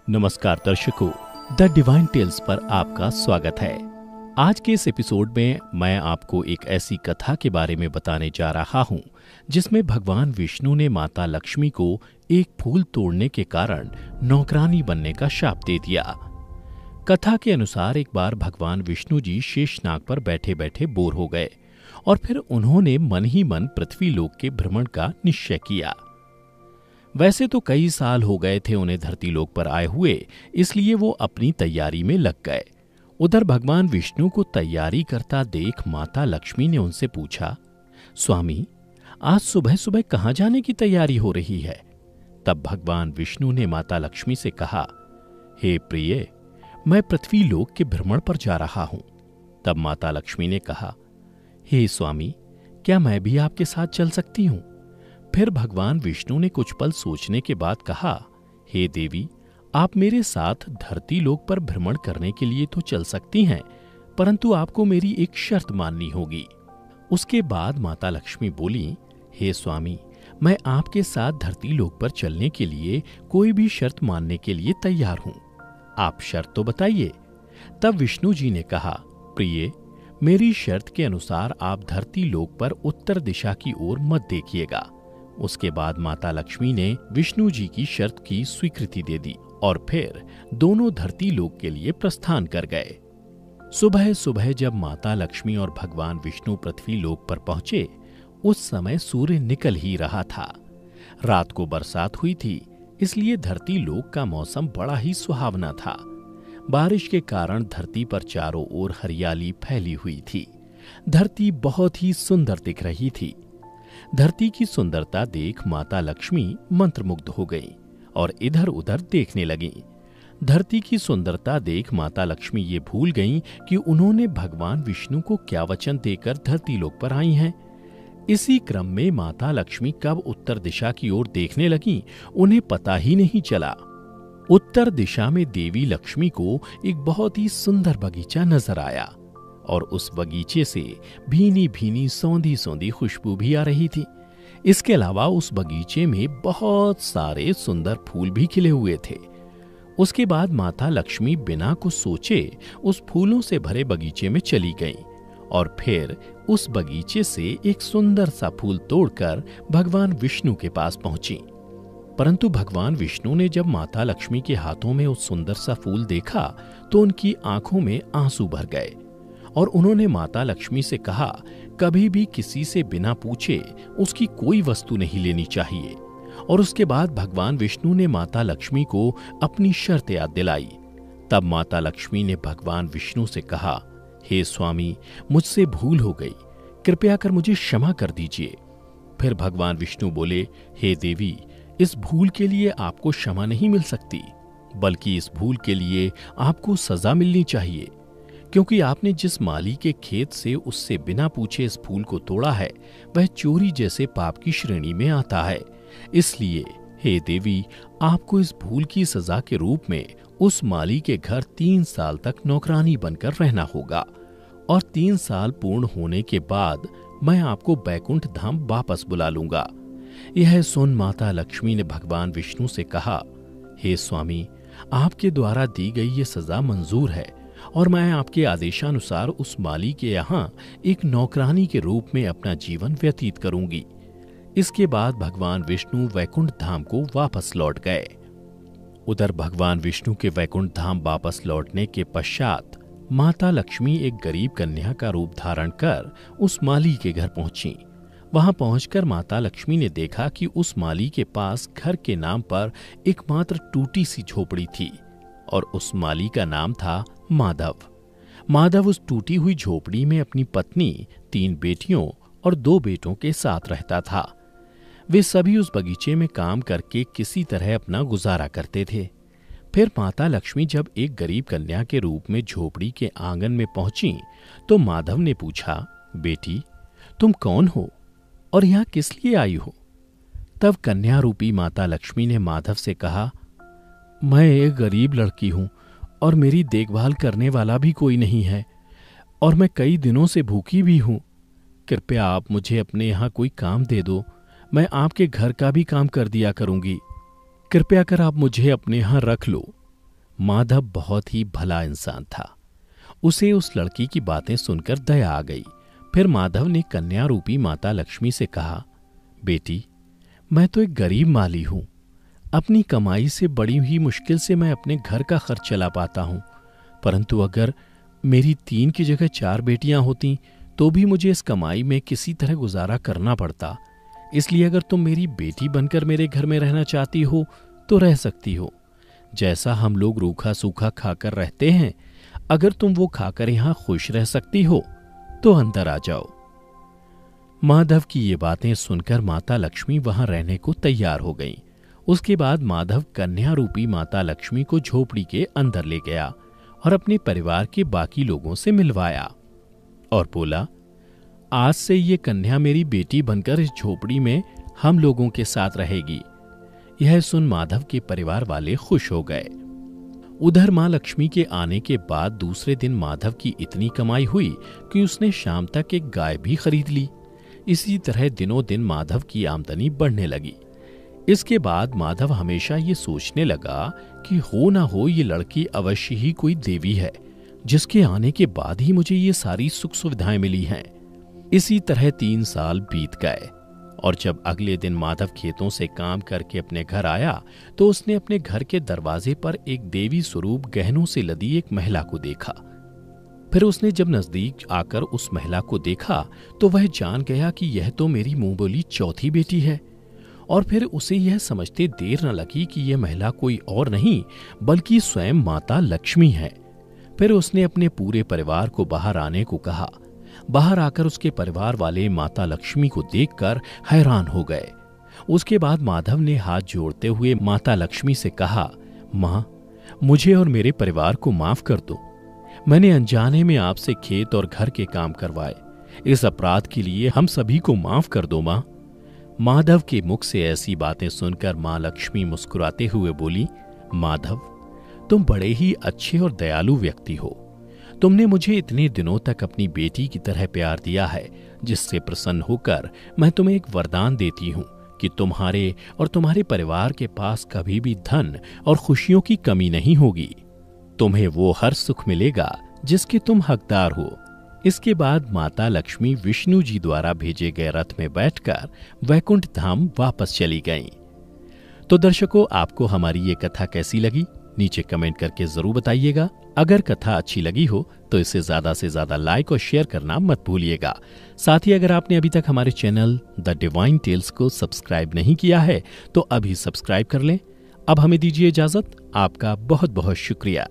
नमस्कार दर्शकों, the divine tales पर आपका स्वागत है। आज के इस एपिसोड में मैं आपको एक ऐसी कथा के बारे में बताने जा रहा हूं जिसमें भगवान विष्णु ने माता लक्ष्मी को एक फूल तोड़ने के कारण नौकरानी बनने का शाप दे दिया। कथा के अनुसार एक बार भगवान विष्णु जी शेषनाग पर बैठे बैठे बोर हो गए और फिर उन्होंने मन ही मन पृथ्वी लोक के भ्रमण का निश्चय किया। वैसे तो कई साल हो गए थे उन्हें धरती लोक पर आए हुए, इसलिए वो अपनी तैयारी में लग गए। उधर भगवान विष्णु को तैयारी करता देख माता लक्ष्मी ने उनसे पूछा, स्वामी, आज सुबह सुबह कहाँ जाने की तैयारी हो रही है? तब भगवान विष्णु ने माता लक्ष्मी से कहा, हे प्रिय, मैं पृथ्वी लोक के भ्रमण पर जा रहा हूं। तब माता लक्ष्मी ने कहा, हे स्वामी, क्या मैं भी आपके साथ चल सकती हूं? फिर भगवान विष्णु ने कुछ पल सोचने के बाद कहा, हे देवी, आप मेरे साथ धरती लोक पर भ्रमण करने के लिए तो चल सकती हैं, परंतु आपको मेरी एक शर्त माननी होगी। उसके बाद माता लक्ष्मी बोली, हे स्वामी, मैं आपके साथ धरती लोक पर चलने के लिए कोई भी शर्त मानने के लिए तैयार हूं। आप शर्त तो बताइए। तब विष्णु जी ने कहा, प्रिय, मेरी शर्त के अनुसार आप धरती लोक पर उत्तर दिशा की ओर मत देखिएगा। उसके बाद माता लक्ष्मी ने विष्णु जी की शर्त की स्वीकृति दे दी और फिर दोनों धरती लोक के लिए प्रस्थान कर गए। सुबह सुबह जब माता लक्ष्मी और भगवान विष्णु पृथ्वी लोक पर पहुंचे, उस समय सूर्य निकल ही रहा था। रात को बरसात हुई थी, इसलिए धरती लोक का मौसम बड़ा ही सुहावना था। बारिश के कारण धरती पर चारों ओर हरियाली फैली हुई थी। धरती बहुत ही सुंदर दिख रही थी। धरती की सुंदरता देख माता लक्ष्मी मंत्रमुग्ध हो गईं और इधर उधर देखने लगीं। धरती की सुंदरता देख माता लक्ष्मी ये भूल गईं कि उन्होंने भगवान विष्णु को क्या वचन देकर धरती लोक पर आई हैं। इसी क्रम में माता लक्ष्मी कब उत्तर दिशा की ओर देखने लगीं, उन्हें पता ही नहीं चला। उत्तर दिशा में देवी लक्ष्मी को एक बहुत ही सुंदर बगीचा नजर आया और उस बगीचे से भीनी भीनी सौंधी सौंधी खुशबू भी आ रही थी। इसके अलावा उस बगीचे में बहुत सारे सुंदर फूल भी खिले हुए थे। उसके बाद माता लक्ष्मी बिना कुछ सोचे उस फूलों से भरे बगीचे में चली गईं और फिर उस बगीचे से एक सुंदर सा फूल तोड़कर भगवान विष्णु के पास पहुंची। परंतु भगवान विष्णु ने जब माता लक्ष्मी के हाथों में उस सुंदर सा फूल देखा तो उनकी आंखों में आंसू भर गए और उन्होंने माता लक्ष्मी से कहा, कभी भी किसी से बिना पूछे उसकी कोई वस्तु नहीं लेनी चाहिए। और उसके बाद भगवान विष्णु ने माता लक्ष्मी को अपनी शर्त याद दिलाई। तब माता लक्ष्मी ने भगवान विष्णु से कहा, हे स्वामी, मुझसे भूल हो गई, कृपया कर मुझे क्षमा कर दीजिए। फिर भगवान विष्णु बोले, हे देवी, इस भूल के लिए आपको क्षमा नहीं मिल सकती, बल्कि इस भूल के लिए आपको सजा मिलनी चाहिए, क्योंकि आपने जिस माली के खेत से उससे बिना पूछे इस फूल को तोड़ा है, वह चोरी जैसे पाप की श्रेणी में आता है। इसलिए हे देवी, आपको इस भूल की सजा के रूप में उस माली के घर 3 साल तक नौकरानी बनकर रहना होगा और 3 साल पूर्ण होने के बाद मैं आपको बैकुंठ धाम वापस बुला लूंगा। यह सुन माता लक्ष्मी ने भगवान विष्णु से कहा, हे स्वामी, आपके द्वारा दी गई ये सजा मंजूर है और मैं आपके आदेशानुसार उस माली के यहाँ एक नौकरानी के रूप में अपना जीवन व्यतीत करूंगी। इसके बाद भगवान विष्णु वैकुंठ धाम को वापस लौट गए। उधर भगवान विष्णु के वैकुंठ धाम वापस लौटने के पश्चात माता लक्ष्मी एक गरीब कन्या का रूप धारण कर उस माली के घर पहुंची। वहां पहुंचकर माता लक्ष्मी ने देखा कि उस माली के पास घर के नाम पर एकमात्र टूटी सी झोपड़ी थी और उस माली का नाम था माधव। माधव उस टूटी हुई झोपड़ी में अपनी पत्नी, 3 बेटियों और 2 बेटों के साथ रहता था। वे सभी उस बगीचे में काम करके किसी तरह अपना गुजारा करते थे। फिर माता लक्ष्मी जब एक गरीब कन्या के रूप में झोपड़ी के आंगन में पहुंची तो माधव ने पूछा, बेटी, तुम कौन हो और यहाँ किस लिए आई हो? तब कन्या रूपी माता लक्ष्मी ने माधव से कहा, मैं एक गरीब लड़की हूं और मेरी देखभाल करने वाला भी कोई नहीं है और मैं कई दिनों से भूखी भी हूं। कृपया आप मुझे अपने यहाँ कोई काम दे दो, मैं आपके घर का भी काम कर दिया करूंगी। कृपया कर आप मुझे अपने यहाँ रख लो माधव बहुत ही भला इंसान था। उसे उस लड़की की बातें सुनकर दया आ गई। फिर माधव ने कन्या रूपी माता लक्ष्मी से कहा, बेटी, मैं तो एक गरीब माली हूं। अपनी कमाई से बड़ी ही मुश्किल से मैं अपने घर का खर्च चला पाता हूं, परंतु अगर मेरी 3 की जगह 4 बेटियां होती तो भी मुझे इस कमाई में किसी तरह गुजारा करना पड़ता। इसलिए अगर तुम मेरी बेटी बनकर मेरे घर में रहना चाहती हो तो रह सकती हो। जैसा हम लोग रूखा सूखा खाकर रहते हैं, अगर तुम वो खाकर यहां खुश रह सकती हो तो अंदर आ जाओ। माधव की ये बातें सुनकर माता लक्ष्मी वहां रहने को तैयार हो गईं। उसके बाद माधव कन्या रूपी माता लक्ष्मी को झोपड़ी के अंदर ले गया और अपने परिवार के बाकी लोगों से मिलवाया और बोला, आज से ये कन्या मेरी बेटी बनकर इस झोपड़ी में हम लोगों के साथ रहेगी। यह सुन माधव के परिवार वाले खुश हो गए। उधर मां लक्ष्मी के आने के बाद दूसरे दिन माधव की इतनी कमाई हुई कि उसने शाम तक एक गाय भी खरीद ली। इसी तरह दिनों दिन माधव की आमदनी बढ़ने लगी। इसके बाद माधव हमेशा ये सोचने लगा कि हो ना हो ये लड़की अवश्य ही कोई देवी है, जिसके आने के बाद ही मुझे ये सारी सुख सुविधाएं मिली हैं। इसी तरह 3 साल बीत गए और जब अगले दिन माधव खेतों से काम करके अपने घर आया तो उसने अपने घर के दरवाजे पर एक देवी स्वरूप गहनों से लदी एक महिला को देखा। फिर उसने जब नजदीक आकर उस महिला को देखा तो वह जान गया कि यह तो मेरी मुंह बोली चौथी बेटी है। और फिर उसे यह समझते देर न लगी कि यह महिला कोई और नहीं बल्कि स्वयं माता लक्ष्मी है। फिर उसने अपने पूरे परिवार को बाहर आने को कहा। बाहर आकर उसके परिवार वाले माता लक्ष्मी को देखकर हैरान हो गए। उसके बाद माधव ने हाथ जोड़ते हुए माता लक्ष्मी से कहा, मां, मुझे और मेरे परिवार को माफ कर दो। मैंने अनजाने में आपसे खेत और घर के काम करवाए। इस अपराध के लिए हम सभी को माफ कर दो मां। माधव के मुख से ऐसी बातें सुनकर मां लक्ष्मी मुस्कुराते हुए बोली, माधव, तुम बड़े ही अच्छे और दयालु व्यक्ति हो। तुमने मुझे इतने दिनों तक अपनी बेटी की तरह प्यार दिया है, जिससे प्रसन्न होकर मैं तुम्हें एक वरदान देती हूं कि तुम्हारे और तुम्हारे परिवार के पास कभी भी धन और खुशियों की कमी नहीं होगी। तुम्हें वो हर सुख मिलेगा जिसके तुम हकदार हो। इसके बाद माता लक्ष्मी विष्णु जी द्वारा भेजे गए रथ में बैठकर वैकुंठ धाम वापस चली गईं। तो दर्शकों, आपको हमारी ये कथा कैसी लगी? नीचे कमेंट करके जरूर बताइएगा। अगर कथा अच्छी लगी हो तो इसे ज्यादा से ज्यादा लाइक और शेयर करना मत भूलिएगा। साथ ही अगर आपने अभी तक हमारे चैनल द डिवाइन टेल्स को सब्सक्राइब नहीं किया है तो अभी सब्सक्राइब कर लें। अब हमें दीजिए इजाजत। आपका बहुत बहुत शुक्रिया।